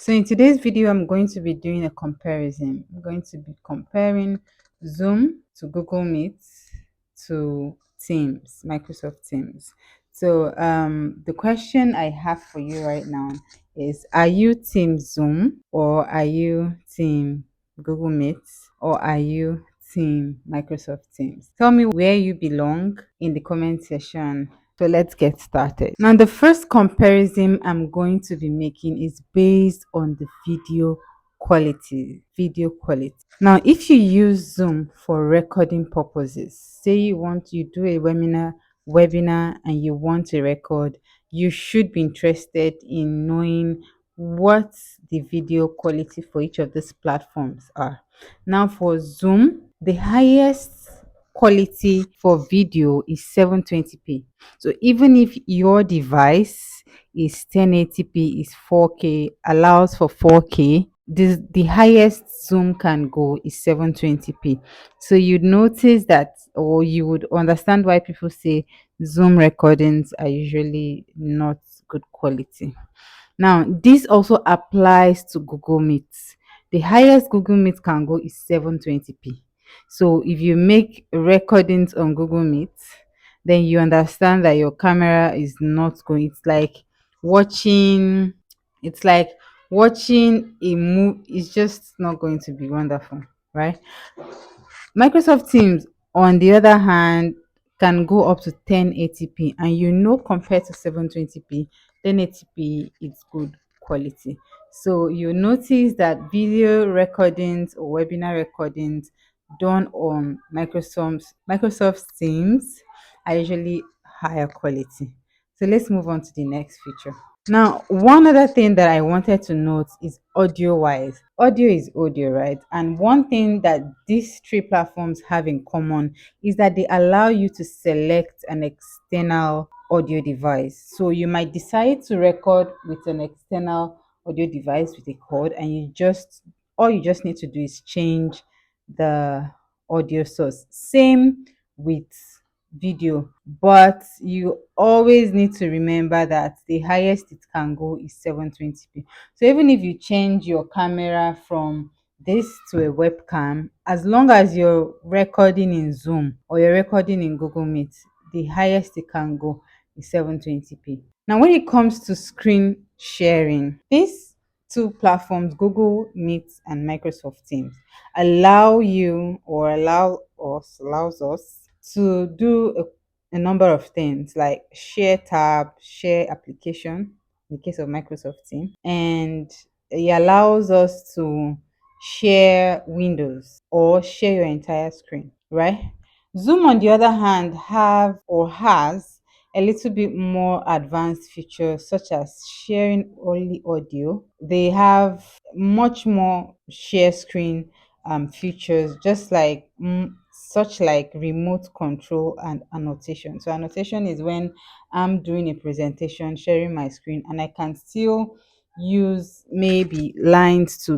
So in today's video, I'm going to be doing a comparison. I'm going to be comparing Zoom to Google Meet to Teams, Microsoft Teams. So the question I have for you right now is, are you Team Zoom or are you Team Google Meet or are you Team Microsoft Teams? Tell me where you belong in the comment section. So let's get started. Now, the first comparison I'm going to be making is based on the video quality. Now, if you use Zoom for recording purposes, say you do a webinar and you want to record, you should be interested in knowing what the video quality for each of these platforms are. Now, for Zoom, the highest quality for video is 720p. So even if your device is 1080p, is 4K, allows for 4K, the highest Zoom can go is 720p. So you'd notice that, or you would understand why people say Zoom recordings are usually not good quality. Now, this also applies to Google Meet. The highest Google Meet can go is 720p. So if you make recordings on Google Meet, then you understand that your camera is not going. Watching it's like watching a movie. It's just not going to be wonderful, right? Microsoft Teams, on the other hand, can go up to 1080p, and compared to 720p, 1080p is good quality. So you notice that video recordings or webinar recordings done on Microsoft Teams are usually higher quality. So let's move on to the next feature. Now, one other thing that I wanted to note is audio wise. Audio is audio, right? And one thing that these three platforms have in common is that they allow you to select an external audio device. So you might decide to record with an external audio device with a cord, and all you just need to do is change the audio source. Same with video, but you always need to remember that the highest it can go is 720p. So even if you change your camera from this to a webcam, as long as you're recording in Zoom or you're recording in Google Meet, the highest it can go is 720p. Now, when it comes to screen sharing, these two platforms, Google Meet and Microsoft Teams, allows us to do a number of things like share tab, share application in the case of Microsoft Teams, and it allows us to share windows or share your entire screen, right? Zoom, on the other hand, has a little bit more advanced features such as sharing only audio. They have much more share screen features, just like such like remote control and annotation. So annotation is when I'm doing a presentation, sharing my screen, and I can still use maybe lines to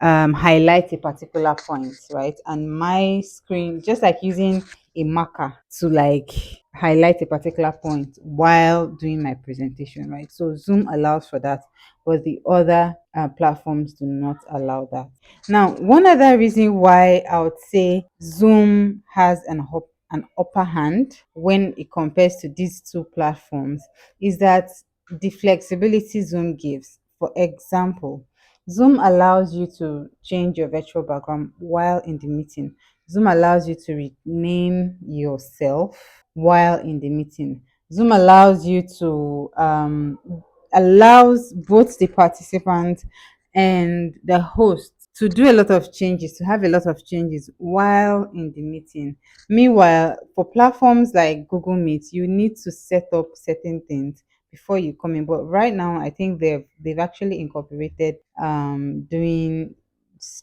highlight a particular point, right? And my screen, just like using a marker to highlight a particular point while doing my presentation, right? So Zoom allows for that, but the other platforms do not allow that. Now, one other reason why I would say Zoom has an upper hand when it compares to these two platforms is that the flexibility Zoom gives. For example, Zoom allows you to change your virtual background while in the meeting. Zoom allows you to rename yourself while in the meeting. Zoom allows you to allows both the participant and the host to do a lot of changes, to have a lot of changes while in the meeting. Meanwhile, for platforms like Google Meet, you need to set up certain things before you come in. But right now, I think they've actually incorporated doing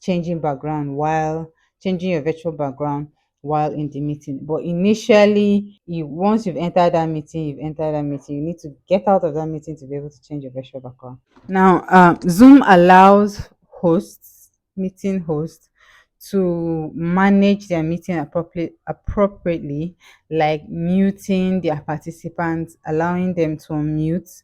changing background while changing your virtual background while in the meeting. But initially, once you've entered that meeting, you need to get out of that meeting to be able to change your virtual background. Now, Zoom allows meeting hosts, to manage their meeting appropriately, like muting their participants, allowing them to unmute,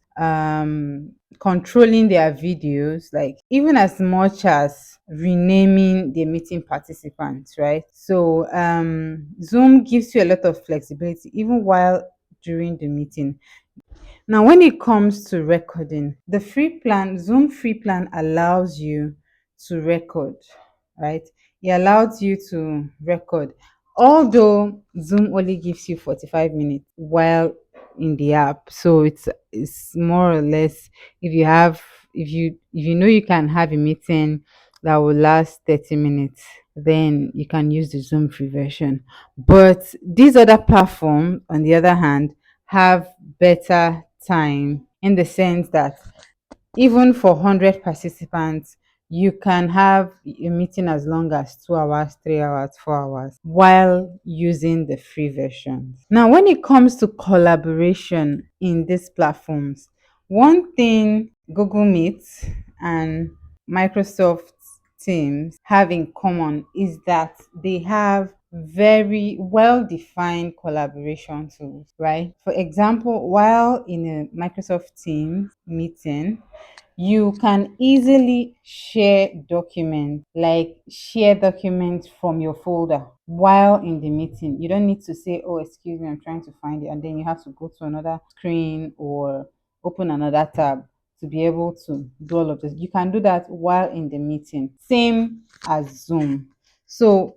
controlling their videos, like even as much as renaming the meeting participants, right? So Zoom gives you a lot of flexibility even while during the meeting. Now, when it comes to recording, the free plan, Zoom free plan allows you to record, right? It allows you to record. Although Zoom only gives you 45 minutes while in the app. So it's more or less, if you have if you know you can have a meeting that will last 30 minutes, then you can use the Zoom free version. But these other platforms, on the other hand, have better time in the sense that even for 100 participants, you can have a meeting as long as 2 hours, 3 hours, 4 hours while using the free version. Now, when it comes to collaboration in these platforms, one thing Google Meet and Microsoft Teams have in common is that they have very well defined collaboration tools, right? For example, while in a Microsoft Teams meeting, you can easily share documents from your folder while in the meeting. You don't need to say, oh, excuse me, I'm trying to find it, and then you have to go to another screen or open another tab to be able to do all of this. You can do that while in the meeting, same as Zoom. So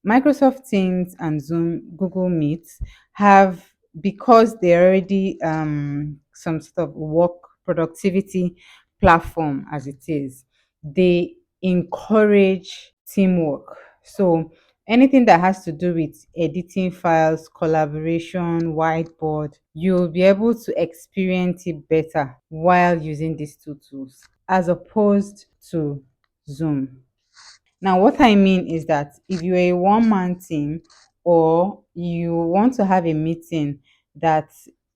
Microsoft Teams and Zoom, Google Meet have, because they're already some sort of work productivity platform as it is, they encourage teamwork. So anything that has to do with editing files, collaboration, whiteboard, you'll be able to experience it better while using these two tools as opposed to Zoom. Now, what I mean is that if you're a one-man team or you want to have a meeting that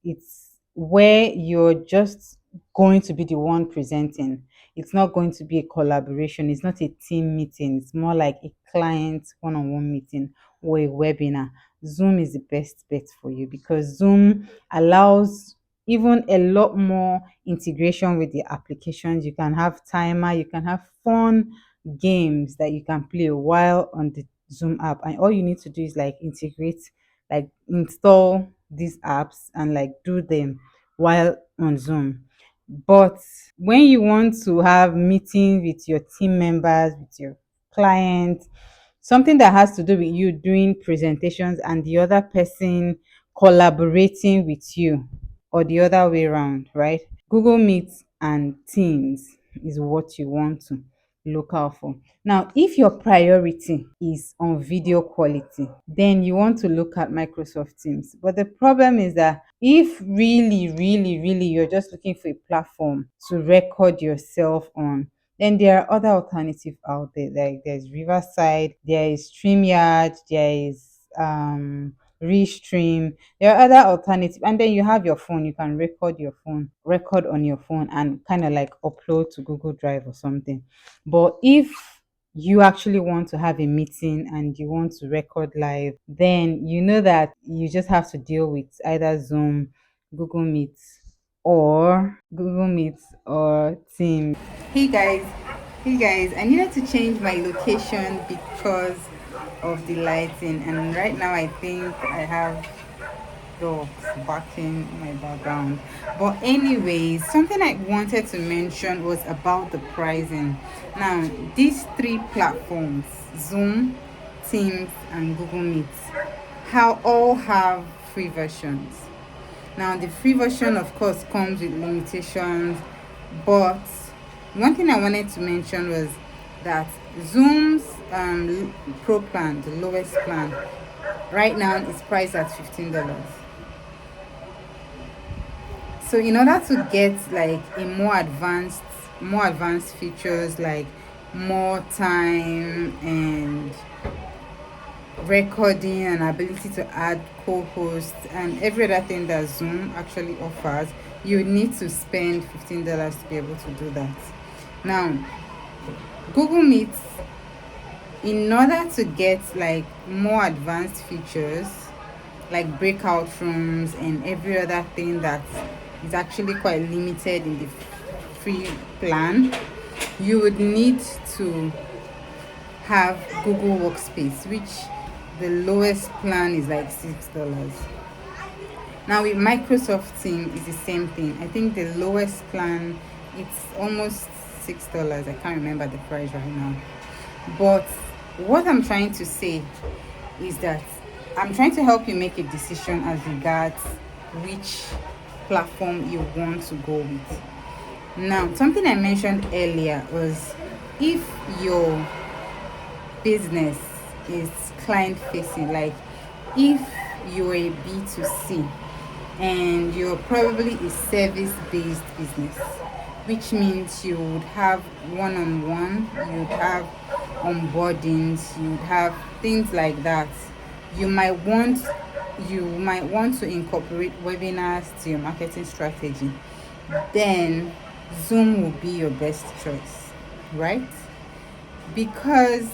it's where you're just going to be the one presenting, it's not going to be a collaboration, it's not a team meeting, it's more like a client one-on-one meeting or a webinar. Zoom is the best bet for you because Zoom allows even a lot more integration with the applications. You can have timer, you can have fun games that you can play while on the Zoom app. And all you need to do is like integrate, like install these apps and like do them while on Zoom. But when you want to have meetings with your team members, with your clients, something that has to do with you doing presentations and the other person collaborating with you, or the other way around, right? Google Meet and Teams is what you want to look out for. Now, if your priority is on video quality, then you want to look at Microsoft Teams. But the problem is that if really, really, really you're just looking for a platform to record yourself on, then there are other alternatives out there. Like there's Riverside, there is StreamYard, there is Restream. There are other alternatives, and then you have your phone. You can record on your phone, and kind of like upload to Google Drive or something. But if you actually want to have a meeting and you want to record live, then you know that you just have to deal with either Zoom, Google Meet, or Teams. Hey guys, I needed to change my location because of the lighting, and right now I think I have dogs barking in my background. But anyways, something I wanted to mention was about the pricing. Now, these three platforms, Zoom, Teams, and Google Meet, how all have free versions. Now, the free version, of course, comes with limitations, but one thing I wanted to mention was that Zoom's Pro plan, the lowest plan, right now is priced at $15. So in order to get like a more advanced features like more time and recording and ability to add co-hosts and every other thing that Zoom actually offers, you need to spend $15 to be able to do that. Now, Google Meet in order to get like more advanced features like breakout rooms and every other thing that is actually quite limited in the free plan, you would need to have Google Workspace, which the lowest plan is like $6. Now with Microsoft Team is the same thing. I think the lowest plan, it's almost $6. I can't remember the price right now. But what I'm trying to say is that I'm trying to help you make a decision as regards which platform you want to go with. Now, something I mentioned earlier was if your business is client facing, like if you're a B2C and you're probably a service based business, which means you would have one-on-one, you would have onboardings, you would have things like that. You might want to incorporate webinars to your marketing strategy. Then Zoom will be your best choice, right? Because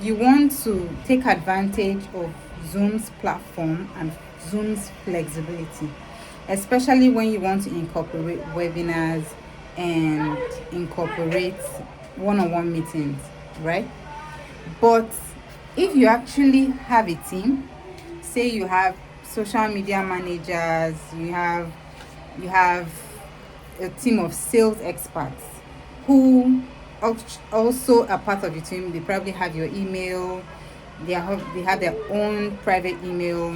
you want to take advantage of Zoom's platform and Zoom's flexibility, especially when you want to incorporate webinars and incorporate one-on-one meetings, right? But if you actually have a team, say you have social media managers, you have a team of sales experts who also are part of your team. They probably have your email, they have their own private email.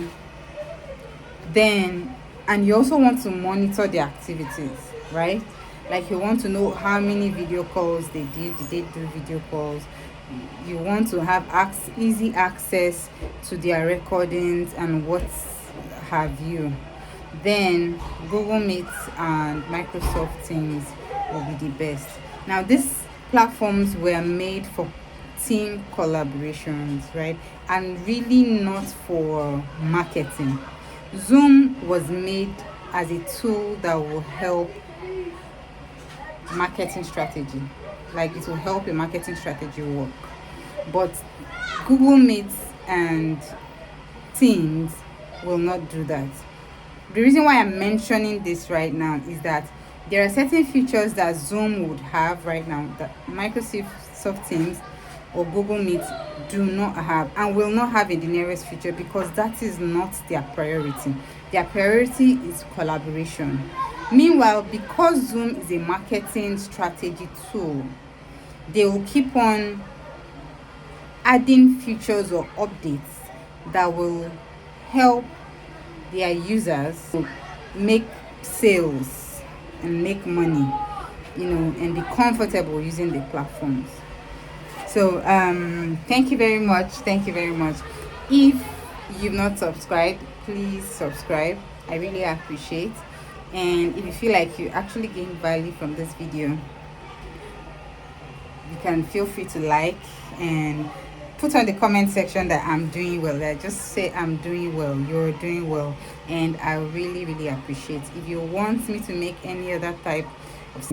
Then, and you also want to monitor their activities, right? Like you want to know how many video calls they did they do video calls. You want to have easy access to their recordings and what have you. Then Google Meet and Microsoft Teams will be the best. Now these platforms were made for team collaborations, right? And really not for marketing. Zoom was made as a tool that will help marketing strategy. Like it will help your marketing strategy work. But Google Meet and Teams will not do that. The reason why I'm mentioning this right now is that there are certain features that Zoom would have right now that Microsoft Teams or Google Meet do not have and will not have in the nearest future, because that is not their priority. Their priority is collaboration. Meanwhile, because Zoom is a marketing strategy tool, they will keep on adding features or updates that will help their users make sales and make money, and be comfortable using the platforms. So thank you very much. If you've not subscribed, please subscribe. I really appreciate. And if you feel like you actually gain value from this video, you can feel free to like and put on the comment section that I'm doing well. Just say I'm doing well, you're doing well, and I really appreciate. If you want me to make any other type of